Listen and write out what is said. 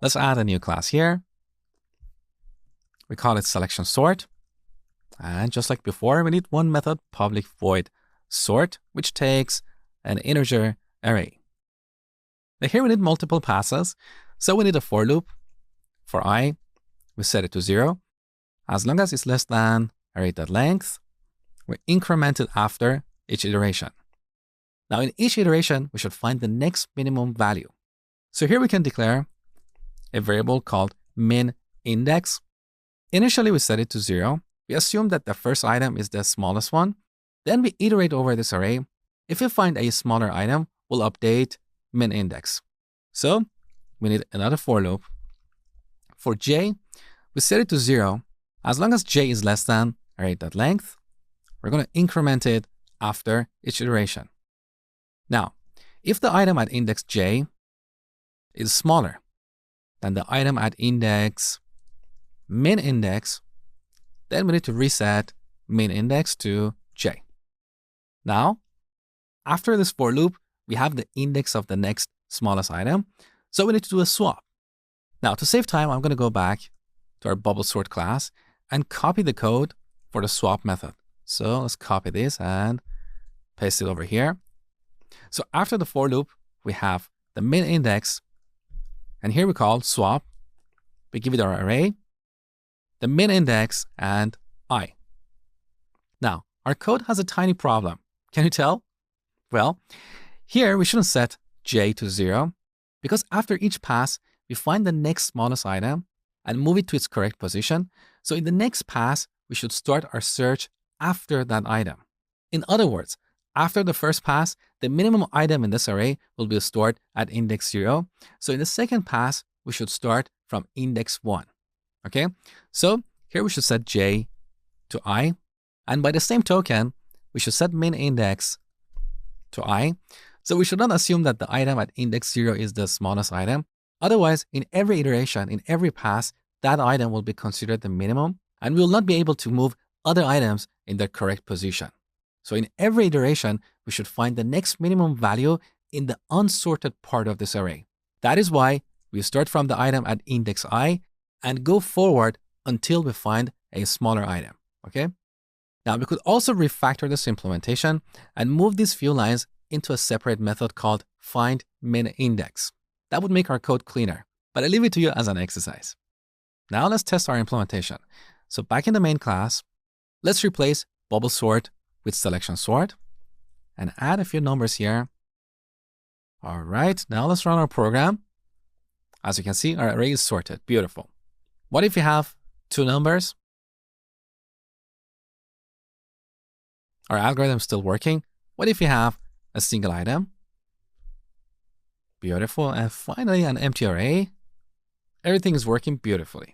Let's add a new class here. We call it selection sort. And just like before, we need one method, public void sort, which takes an integer array. Now here we need multiple passes. So we need a for loop. For I, we set it to 0. As long as it's less than array.length, we increment it after each iteration. Now in each iteration, we should find the next minimum value. So here we can declare a variable called min index. Initially, we set it to 0. We assume that the first item is the smallest one. Then we iterate over this array. If we find a smaller item, we'll update min index. So we need another for loop. For j, we set it to 0. As long as j is less than array.length, we're going to increment it after each iteration. Now, if the item at index j is smaller than the item at index min index, then we need to reset min index to j. Now, after this for loop, we have the index of the next smallest item, so we need to do a swap. Now, to save time, I'm going to go back to our bubble sort class and copy the code for the swap method. So let's copy this and paste it over here. So after the for loop, we have the min index, and here we call swap. We give it our array, the min index, and I. Now, our code has a tiny problem. Can you tell? Well, here we shouldn't set j to 0 because after each pass, we find the next smallest item and move it to its correct position. So in the next pass, we should start our search after that item. In other words, after the first pass, the minimum item in this array will be stored at index 0. So in the second pass, we should start from index 1. Okay, so here we should set j to I. And by the same token, we should set min index to I. So we should not assume that the item at index 0 is the smallest item. Otherwise, in every iteration, in every pass, that item will be considered the minimum, and we will not be able to move other items in their correct position. So in every iteration, we should find the next minimum value in the unsorted part of this array. That is why we start from the item at index I and go forward until we find a smaller item, okay? Now, we could also refactor this implementation and move these few lines into a separate method called find min index. That would make our code cleaner, but I leave it to you as an exercise. Now let's test our implementation. So back in the main class, let's replace bubble sort with selection sort and add a few numbers here. All right, now let's run our program. As you can see, our array is sorted. Beautiful. What if you have two numbers? Our algorithm is still working. What if you have a single item? Beautiful. And finally, an empty array. Everything is working beautifully.